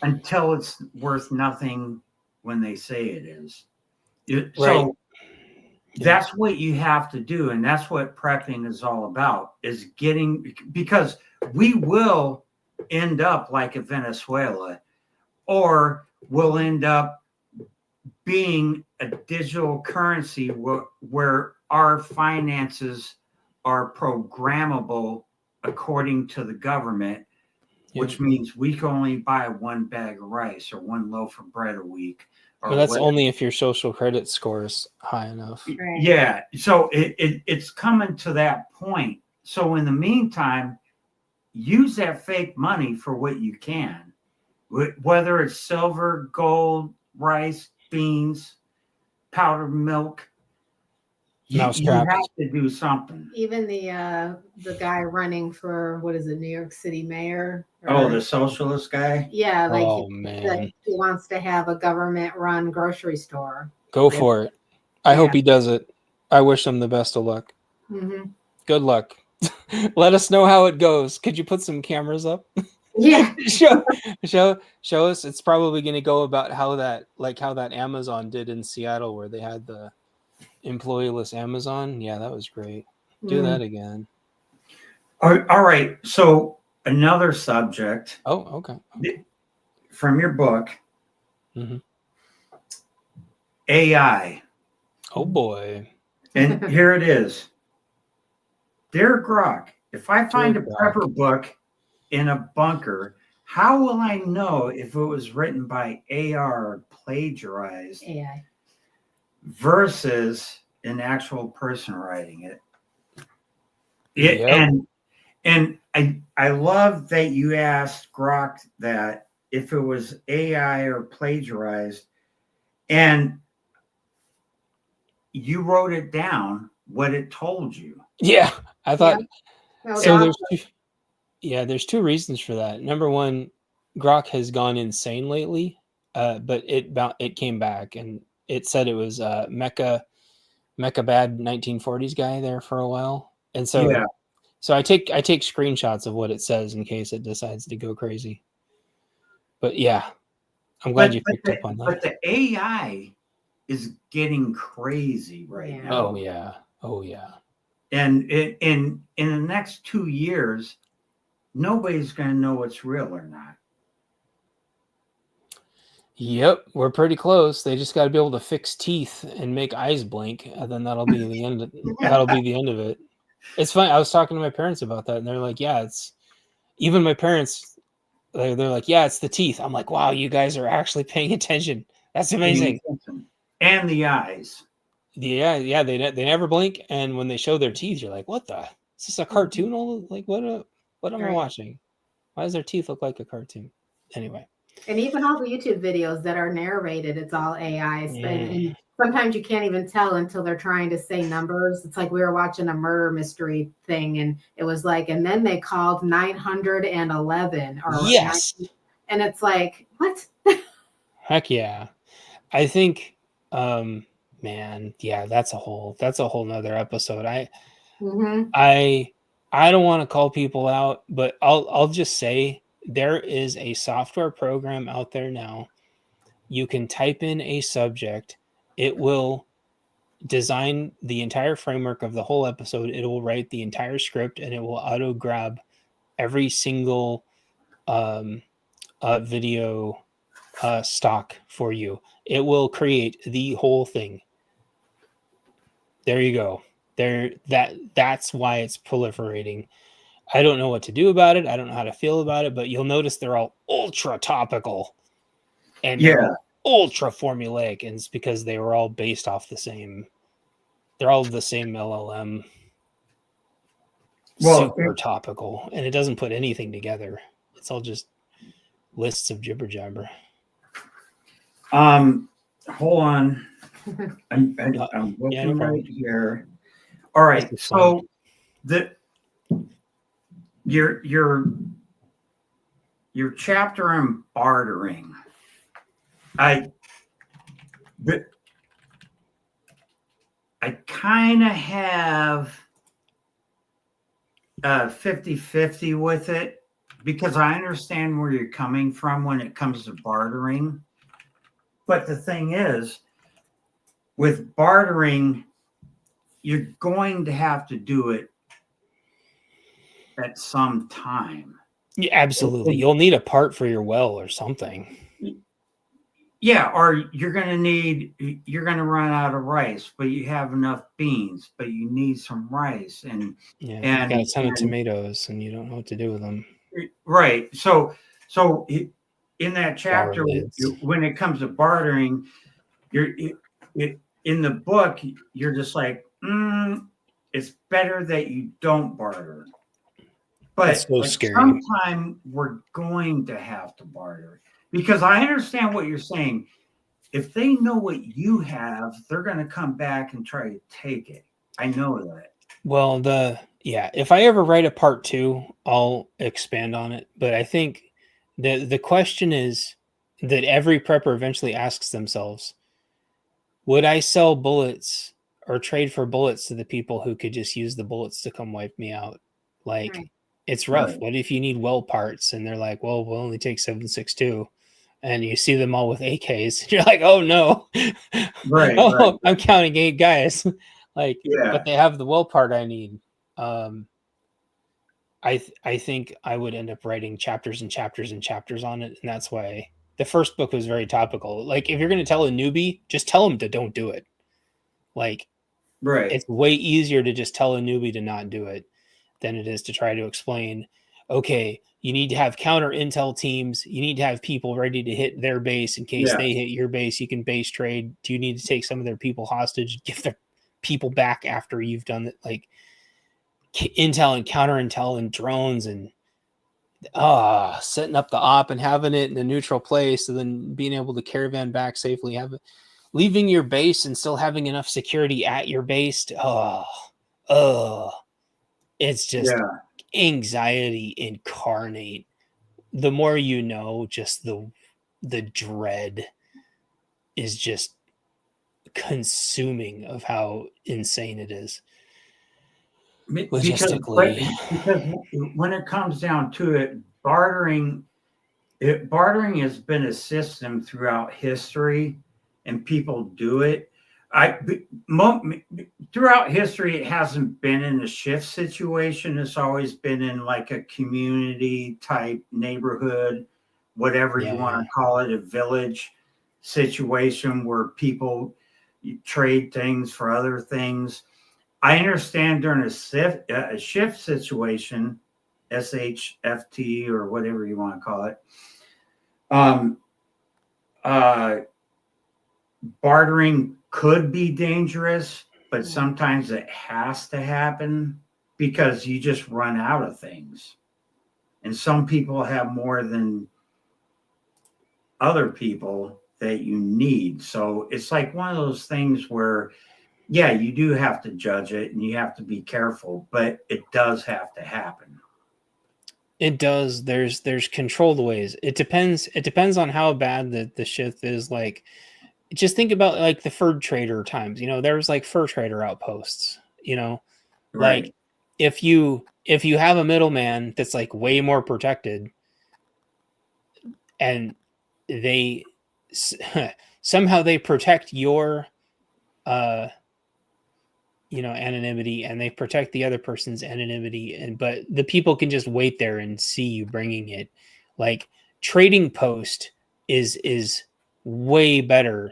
until it's worth nothing when they say it is. So that's what you have to do. And that's what prepping is all about, is because we will end up like a Venezuela, or we'll end up being a digital currency where our finances are programmable according to the government, which means we can only buy one bag of rice or one loaf of bread a week. Well, that's only if your social credit score is high enough. Right. Yeah. So it's coming to that point. So in the meantime, use that fake money for what you can, whether it's silver, gold, rice, beans, powdered milk. You have to do something. Even the guy running for, what is it, New York City mayor? The socialist guy? Yeah, like man. He wants to have a government-run grocery store. Go for it. I hope he does it. I wish him the best of luck. Mm-hmm. Good luck. Let us know how it goes. Could you put some cameras up? Yeah. show us. It's probably going to go about how that Amazon did in Seattle, where they had the employeeless Amazon. Yeah, that was great. Do that again. All right. So another subject. Oh, okay. From your book. Mm-hmm. AI. Oh boy. And here it is. Dear Grok, if I find a prepper book in a bunker, how will I know if it was written by AR or plagiarized AI versus an actual person writing it? And I love that you asked Grok that if it was AI or plagiarized, and you wrote it down what it told you. Yeah, I thought so. There's two reasons for that. Number one, Grok has gone insane lately, but it came back, and it said it was Mecha Bad 1940s guy there for a while, and so I take screenshots of what it says in case it decides to go crazy. But yeah, I'm glad you picked up on that. But the AI is getting crazy right now. Oh yeah. And in the next 2 years, nobody's going to know what's real or not. Yep, we're pretty close. They just got to be able to fix teeth and make eyes blink, and then that'll be the end. That'll be the end of it. It's funny. I was talking to my parents about that, and they're like, "Yeah, it's." Even my parents, they're like, "Yeah, it's the teeth." I'm like, "Wow, you guys are actually paying attention. That's amazing." And the eyes. Yeah, they never blink, and when they show their teeth, you're like, "What the? Is this a cartoon? Like what am I watching? Why does their teeth look like a cartoon?" Anyway. And even all the YouTube videos that are narrated, it's all AI. And sometimes you can't even tell until they're trying to say numbers. It's like we were watching a murder mystery thing, and it was like, and then they called 911 or yes, and it's like, what? Heck yeah. I think man, yeah, that's a whole nother episode. I don't want to call people out, but I'll just say there is a software program out there now. You can type in a subject, it will design the entire framework of the whole episode, it will write the entire script, and it will auto grab every single video stock for you. It will create the whole thing. There you go. That's why it's proliferating. I don't know what to do about it. I don't know how to feel about it, but you'll notice they're all ultra topical and they're all ultra formulaic, and it's because they were all based off the same. They're all the same LLM. Super topical, and it doesn't put anything together. It's all just lists of jibber jabber. Hold on. I'm looking right here. All right. So your chapter on bartering. I kind of have 50-50 with it, because I understand where you're coming from when it comes to bartering. But the thing is, with bartering, you're going to have to do it at some time. Yeah, absolutely. You'll need a part for your well or something. Yeah, or you're going to run out of rice, but you have enough beans, but you need some rice. And you got a ton of tomatoes and you don't know what to do with them. Right. So in that chapter, when it comes to bartering, in the book, you're just like, it's better that you don't barter. But so scary. Sometime we're going to have to barter, because I understand what you're saying. If they know what you have, they're going to come back and try to take it. I know that. Well, if I ever write a part 2, I'll expand on it. But I think the question is that every prepper eventually asks themselves, would I sell bullets or trade for bullets to the people who could just use the bullets to come wipe me out? Like, it's rough. Right. What if you need well parts and they're like, well, we'll only take 7.62, and you see them all with AKs. You're like, oh no, right? I'm counting 8 guys. Like, but they have the well part I need. I think I would end up writing chapters and chapters and chapters on it, and that's why the first book was very topical. Like, if you're going to tell a newbie, just tell them to don't do it. Like, it's way easier to just tell a newbie to not do it than it is to try to explain, okay, you need to have counter intel teams. You need to have people ready to hit their base in case they hit your base. You can base trade. Do you need to take some of their people hostage, give their people back after you've done it? Like, intel and counter intel and drones and setting up the op and having it in a neutral place, and then being able to caravan back safely, leaving your base and still having enough security at your base. It's just anxiety incarnate. The more you know, just the dread is just consuming of how insane it is. Logistically, because when it comes down to it, bartering has been a system throughout history, and people do it. Throughout history, it hasn't been in a shift situation. It's always been in like a community type neighborhood, whatever you want to call it, a village situation where people trade things for other things. I understand during a shift situation, SHFT or whatever you want to call it, bartering could be dangerous, but sometimes it has to happen because you just run out of things. And some people have more than other people that you need. So it's like one of those things where, you do have to judge it and you have to be careful, but it does have to happen. It does. There's controlled ways. It depends on how bad the shift is. Like, just think about like the fur trader times. There was like fur trader outposts. Like if you have a middleman that's like way more protected, and they somehow they protect your anonymity, and they protect the other person's anonymity, but the people can just wait there and see you bringing it. Like, trading post is way better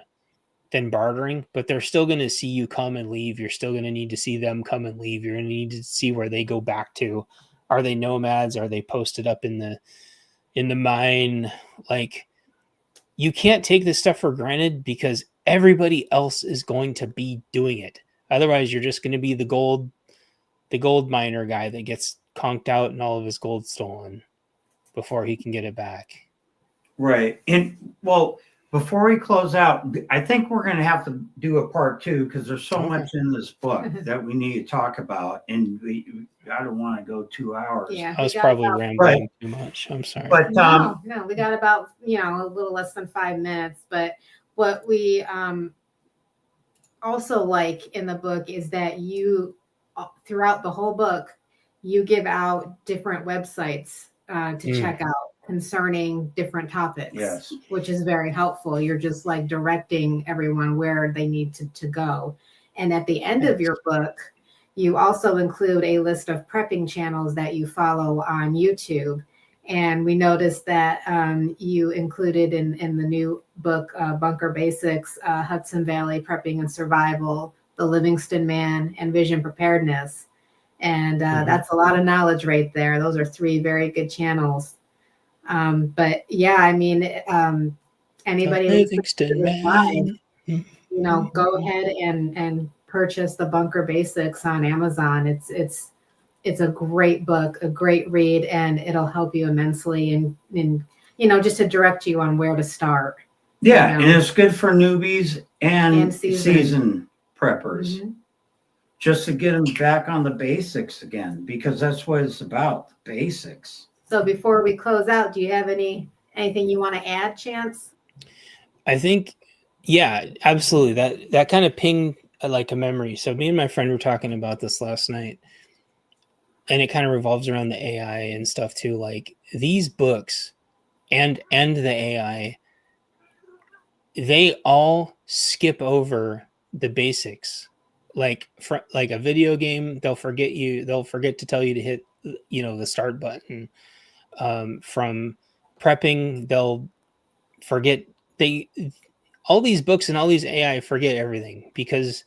than bartering, but they're still going to see you come and leave. You're still going to need to see them come and leave. You're going to need to see where they go back to. Are they nomads? Are they posted up in the mine? Like, you can't take this stuff for granted because everybody else is going to be doing it. Otherwise, you're just going to be the gold miner guy that gets conked out and all of his gold stolen before he can get it back. Right. And well, before we close out, I think we're going to have to do a part 2 because there's so much in this book that we need to talk about, and I don't want to go 2 hours. Yeah, I was probably rambling too much. I'm sorry. But no, we got about a little less than 5 minutes. But what we also like in the book is that you, throughout the whole book, you give out different websites to check out concerning different topics. Yes, which is very helpful. You're just like directing everyone where they need to go. And at the end of your book, you also include a list of prepping channels that you follow on YouTube. And we noticed that you included in the new book, Bunker Basics, Hudson Valley Prepping and Survival, The Livingston Man, and Vision Preparedness. And that's a lot of knowledge right there. Those are 3 very good channels. But yeah, I mean, anybody Livingston Man, go ahead and purchase the Bunker Basics on Amazon. It's a great book, a great read, and it'll help you immensely in just to direct you on where to start. Yeah, and it's good for newbies and seasoned preppers, just to get them back on the basics again, because that's what it's about, the basics. So before we close out, do you have anything you want to add, Chance? I think, yeah, absolutely. That kind of pinged like a memory. So me and my friend were talking about this last night, and it kind of revolves around the AI and stuff too. Like, these books and the AI, they all skip over the basics. Like a video game, they'll forget to tell you to hit the start button. From prepping, they'll forget. All these books and all these AI forget everything because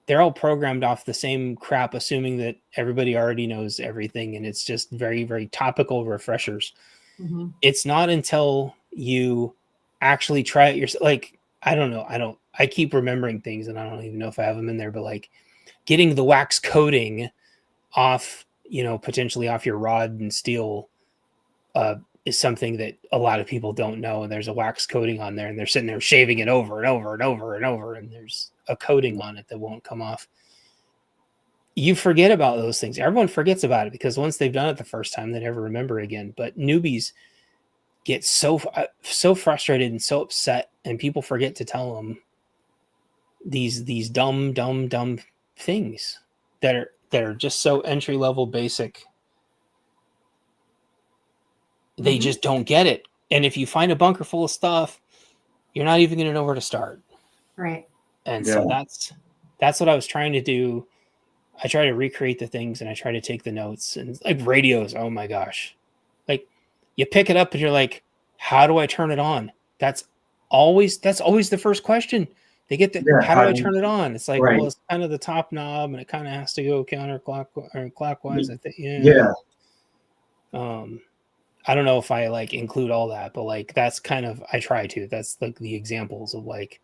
they're all programmed off the same crap, assuming that everybody already knows everything, and it's just very, very topical refreshers. It's not until you actually try it yourself. Like, I don't know. I keep remembering things, and I don't even know if I have them in there, but like getting the wax coating off, potentially off your rod and steel is something that a lot of people don't know. And there's a wax coating on there, and they're sitting there shaving it over and over and over and over, and there's a coating on it that won't come off. You forget about those things. Everyone forgets about it because once they've done it the first time, they never remember again. But newbies get so frustrated and so upset, and people forget to tell them these dumb things that are just so entry level basic. They just don't get it. And if you find a bunker full of stuff, you're not even going to know where to start. Right. And so that's what I was trying to do. I try to recreate the things, and I try to take the notes. And like radios, oh my gosh. Like, you pick it up and you're like, how do I turn it on? That's always the first question. They get how do I turn it on? It's like, well, it's kind of the top knob, and it kind of has to go counterclockwise or clockwise, I think. Yeah. I don't know if I like include all that, but like that's kind of, I try to. That's like the examples of like,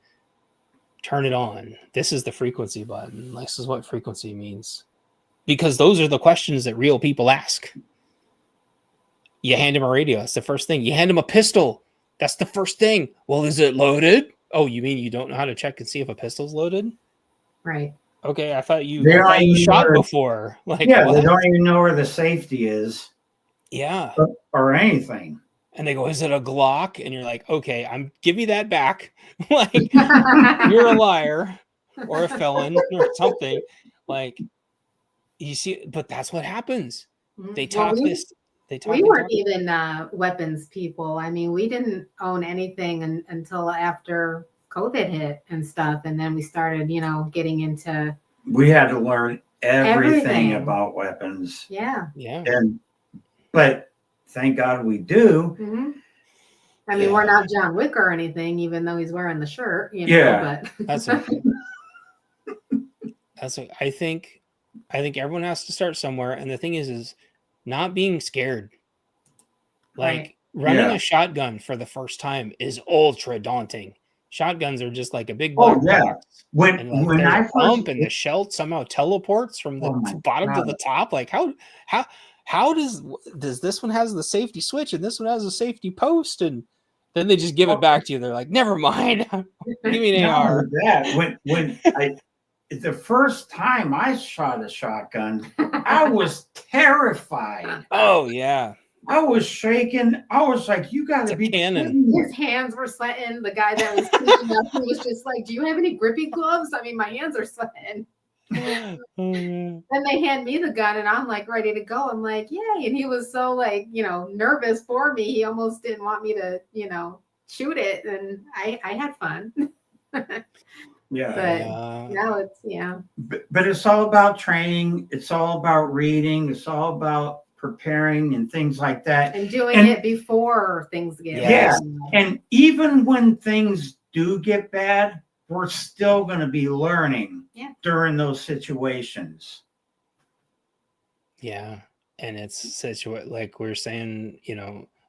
turn it on. This is the frequency button. This is what frequency means. Because those are the questions that real people ask. You hand them a radio. That's the first thing. You hand them a pistol. That's the first thing. Well, is it loaded? Oh, you mean you don't know how to check and see if a pistol's loaded? Right. Okay, I thought you shot before. Like, they don't even know where the safety is. Yeah. Or anything. And they go, is it a Glock? And you're like, okay, give me that back. Like, you're a liar or a felon or something. Like, you see, but that's what happens. They talk this. We weren't even weapons people. I mean, we didn't own anything until after COVID hit and stuff. And then we started, getting into. We had to learn everything about weapons. Yeah. Yeah. But thank God we do. I mean, we're not John Wick or anything, even though he's wearing the shirt, Yeah. but That's okay. I think everyone has to start somewhere. And the thing is not being scared. Like Right. running a shotgun for the first time is ultra daunting. Shotguns are just like a big black box. When And like when there's I a first, pump and the shell somehow teleports from the Oh my bottom to God. the top. Like how does this one has the safety switch and this one has a safety post, and then they just give it back to you. They're like, never mind. Give me an not AR. only that, when I the first time I shot a shotgun, I was terrified. Oh yeah. I was shaking. I was like, "You got It's to a be cannon. kidding me." his hands were sweating. The guy that was teaching us, he was just like, "Do you have any grippy gloves?" I mean, my hands are sweating. Oh, man. Then they hand me the gun, and I'm like ready to go. I'm like, "Yay!" And he was so like, nervous for me. He almost didn't want me to, shoot it. And I had fun. Yeah. But now it's But it's all about training. It's all about reading. It's all about preparing and things like that. and doing it before things get Yeah. bad. And even when things do get bad, we're still going to be learning during those situations. Yeah. And it's like we're saying,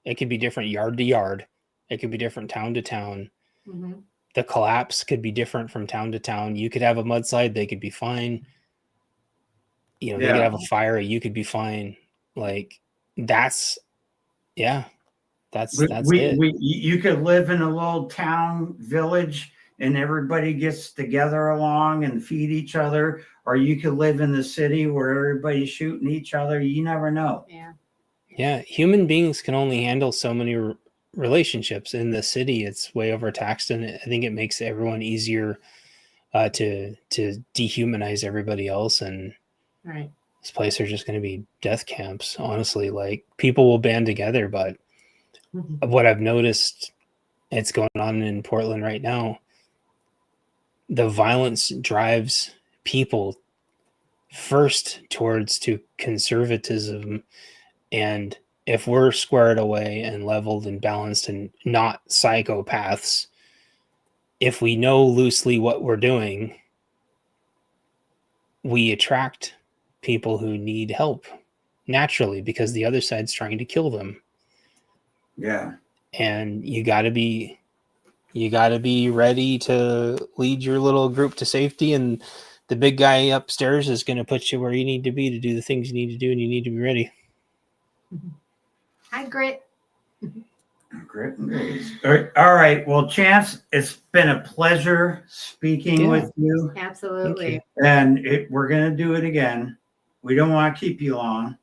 it could be different yard to yard. It could be different town to town. Mm-hmm. The collapse could be different from town to town. You could have a mudslide, they could be fine. They could have a fire, you could be fine. Like that's it. You could live in a little town village and everybody gets together along and feed each other, or you could live in the city where everybody's shooting each other. You never know. Yeah. Human beings can only handle so many relationships. In the city, it's way overtaxed, and I think it makes everyone easier to dehumanize everybody else. And this place are just going to be death camps. Honestly, like people will band together, but what I've noticed, it's going on in Portland right now. The violence drives people first towards to conservatism, and if we're squared away and leveled and balanced and not psychopaths, if we know loosely what we're doing, we attract people who need help naturally because the other side's trying to kill them. Yeah. And you got to be ready to lead your little group to safety, and the big guy upstairs is going to put you where you need to be to do the things you need to do, and you need to be ready. Hi, Grit. Grit and grace. All right. Well, Chance, it's been a pleasure speaking with you. Absolutely. And we're going to do it again. We don't want to keep you long.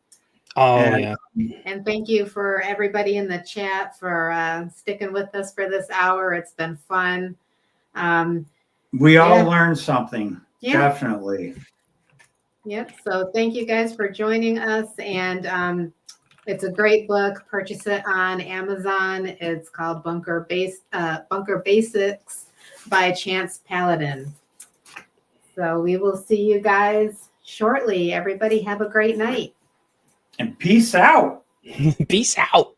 And thank you for everybody in the chat for sticking with us for this hour. It's been fun. We all learned something. Definitely. Yep. So thank you guys for joining us. And it's a great book. Purchase it on Amazon. It's called Bunker Basics by Chance Paladin. So we will see you guys shortly. Everybody have a great night. And peace out. Peace out.